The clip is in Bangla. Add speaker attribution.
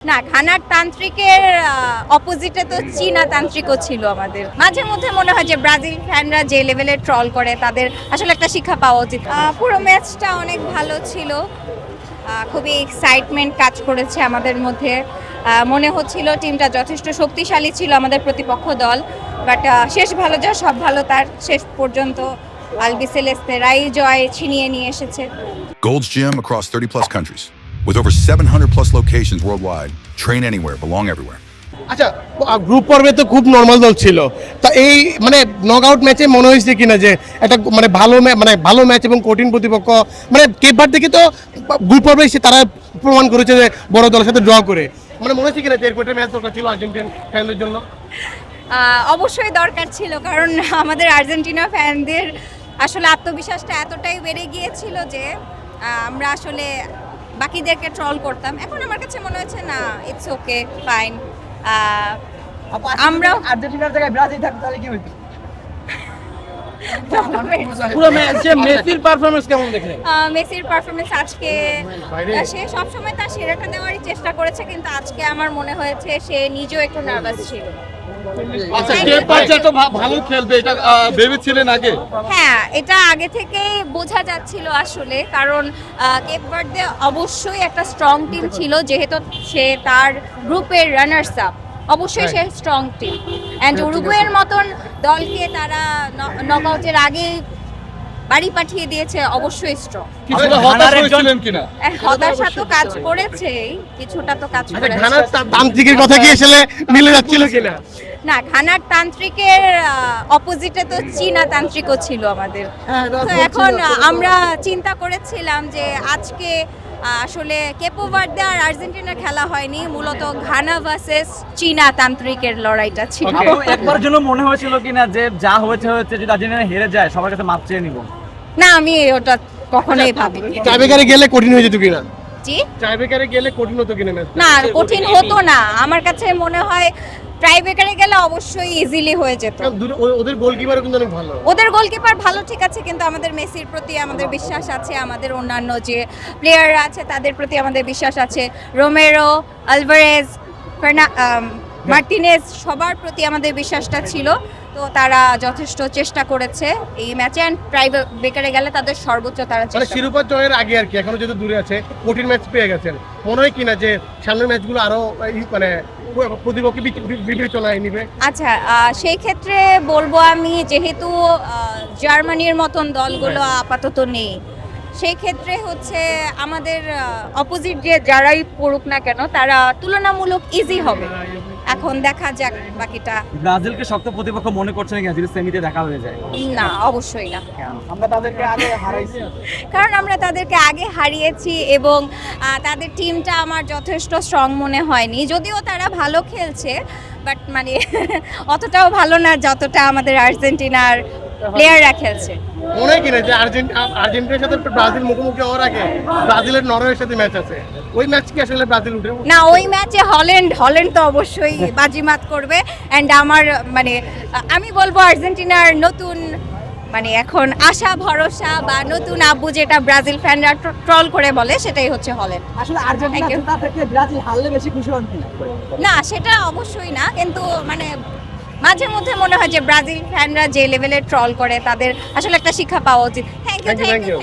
Speaker 1: না, ঘানার তান্ত্রিকের অপোজিটে তো চীনা তান্ত্রিকও ছিল আমাদের। মাঝে মধ্যে মনে হয় যে ব্রাজিল ফ্যানরা যে লেভেলে ট্রল করে তাদের আসলে একটা শিক্ষা পাওয়া উচিত। পুরো ম্যাচটা অনেক ভালো ছিল, খুবই এক্সাইটমেন্ট কাজ করেছে আমাদের মধ্যে। মনে হচ্ছিল টিমটা যথেষ্ট শক্তিশালী ছিল আমাদের প্রতিপক্ষ দল, বাট শেষ ভালো যা সব ভালো তার, শেষ পর্যন্ত আলবিসেলেস্তেরাই জয় ছিনিয়ে নিয়ে এসেছে।
Speaker 2: Gold's Gym across 30 plus countries. With over 700 plus locations worldwide, train anywhere, belong everywhere.
Speaker 3: আচ্ছা, গ্রুপ পর্বে তো খুব নর্মাল দল ছিল, তা এই মানে নকআউট ম্যাচে মনে হয়েছে কিনা যে একটা ভালো ম্যাচ এবং কঠিন প্রতিপক্ষ, মানে কেপ ভার্দে থেকে তো গ্রুপ পর্বে এসে তারা প্রমাণ করেছে যে বড় দলের সাথে ড্র করে, মানে মনে হচ্ছে কিনা যে এরপর ম্যাচ দরকার ছিল আর্জেন্টিনা ফ্যানদের জন্য?
Speaker 1: অবশ্যই দরকার ছিল, কারণ আমাদের আর্জেন্টিনা ফ্যানদের আসলে আত্মবিশ্বাসটা এতটাই বেড়ে গিয়েছিল যে আমরা আসলে বাকিদেরকে ট্রল করতাম। এখন আমার কাছে মনে হচ্ছে না, ইটস ওকে, ফাইন। আমরা
Speaker 4: আর্জেন্টিনার জায়গায় ব্রাজিল থাকতো তাহলে কি হতো?
Speaker 3: পুরো ম্যাচে মেসির পারফরম্যান্স কেমন দেখলেন?
Speaker 1: মেসির পারফরমেন্স আজকে সে সবসময় তার সেরাটা দেওয়ারই চেষ্টা করেছে, কিন্তু আজকে আমার মনে হয়েছে সে নিজেও একটু নার্ভাস ছিল।
Speaker 3: আচ্ছা, কেপ ভার্দে তো ভালো খেলবে, এটা ভেবেছিলেন আগে?
Speaker 1: হ্যাঁ, এটা আগে থেকেই বোঝা যাচ্ছিল আসলে, কারণ কেপ ভার্দে অবশ্যই একটা স্ট্রং টিম ছিল, যেহেতু সে তার গ্রুপের রানার্স আপ, অবশ্যই সে স্ট্রং টিম। অ্যান্ড উরুগুয়ের মতন দলকে তারা নকআউটের আগে বাড়ি পাঠিয়ে দিয়েছে, অবশ্যই স্ট্রং। হতাশা তো কাজ করেছে, কিছুটা তো কাজ করেছে।
Speaker 3: ঘানার তান্ত্রিকের কথা কি আসলে মিলে যাচ্ছিল কিনা?
Speaker 1: না, ঘানার তান্ত্রিকের অপোজিটে তো চীনা তান্ত্রিকও ছিল আমাদের। তো এখন আমরা চিন্তা করেছিলাম যে আজকে আসলে কেপো ভার্দে আর আর্জেন্টিনার খেলা হয়নি, মূলত ঘানা ভার্সেস চীনা তান্ত্রিকের লড়াইটা ছিল।
Speaker 4: একবার জন্য মনে হয়েছিল কিনা যে যা হয়েছে যদি আর্জেন্টিনা হেরে যায় সবার কাছে মাপ চেয়ে নিব?
Speaker 1: না, আমি ওটা কখনোই ভাবিনি।
Speaker 3: টাইব্রেকারে গেলে কঠিন হয়ে যেত কিনা?
Speaker 1: জি,
Speaker 3: টাইব্রেকারে গেলে কঠিন হতো কিনা ম্যাচ?
Speaker 1: না, কঠিন হতো না। আমার কাছে মনে হয় ট্রাইব্রেকারে গেলে অবশ্যই ইজিলি হয়ে যেত।
Speaker 3: ওদের গোলকিপারও কিন্তু অনেক ভালো।
Speaker 1: ওদের গোলকিপার ভালো, ঠিক আছে, কিন্তু আমাদের মেসির প্রতি আমাদের বিশ্বাস আছে, আমাদের অন্যান্য যে প্লেয়াররা আছে তাদের প্রতি আমাদের বিশ্বাস আছে। রোমেরো, আলভারেজ, মার্টিনেজ, সবার প্রতি আমাদের বিশ্বাসটা ছিল। তো তারা যথেষ্ট চেষ্টা করেছে এই ম্যাচে, অ্যান্ড ট্রাইব্রেকারে গেলে তাদের সর্বোচ্চ তারা
Speaker 3: মানে
Speaker 1: চেষ্টা।
Speaker 3: শিরোপা জয়ের আগে আর কি, এখনো যেহেতু দূরে আছে, কঠিন ম্যাচ পেয়ে গেছেন, মনে হয় কিনা যে সামনের ম্যাচগুলো আরো মানে প্রতিপক্ষ বিবেচনায় নিবে?
Speaker 1: আচ্ছা, সেই ক্ষেত্রে বলবো আমি, যেহেতু জার্মানির মতন দলগুলো আপাতত নেই, সেই ক্ষেত্রে হচ্ছে আমাদের অপোজিট যে যারাই পড়ুক না কেন তারা তুলনামূলক ইজি হবে। এখন দেখা যাক বাকিটা।
Speaker 4: ব্রাজিলকে শক্ত প্রতিপক্ষ মনে করছেন কিনা যদি সেমিতে দেখা হয়ে যায়?
Speaker 1: না, অবশ্যই না,
Speaker 4: আমরা তাদেরকে আগে হারাইছি,
Speaker 1: কারণ আমরা তাদেরকে আগে হারিয়েছি এবং তাদের টিমটা আমার যথেষ্ট স্ট্রং মনে হয়নি। যদিও তারা ভালো খেলছে, বাট মানে অতটাও ভালো না যতটা আমাদের আর্জেন্টিনার প্লেয়াররা খেলছে।
Speaker 3: মনে হয় কিনা যে আর্জেন্টিনার সাথে ব্রাজিল মুখোমুখি হওয়ার আগে ব্রাজিলের নরওয়ের সাথে ম্যাচ আছে, ওই ম্যাচ কি আসলে ব্রাজিল উঠে?
Speaker 1: না, ওই ম্যাচে হল্যান্ড তো অবশ্যই বাজিমাত করবে। অ্যান্ড আমার মানে আমি বলবো আর্জেন্টিনার নতুন মানে এখন আশা ভরসা বা নতুন আব্বু, যেটা ব্রাজিল ফ্যানরা ট্রল করে বলে, সেটাই হচ্ছে হল্যান্ড।
Speaker 4: আসলে আর্জেন্টিনা জেতা থেকে ব্রাজিল হারলে বেশি খুশি হন?
Speaker 1: না, সেটা অবশ্যই না, কিন্তু মানে মাঝে মধ্যে মনে হয় যে ব্রাজিল ফ্যানরা যে লেভেলে ট্রল করে তাদের আসলে একটা শিক্ষা পাওয়া উচিত। Thank you.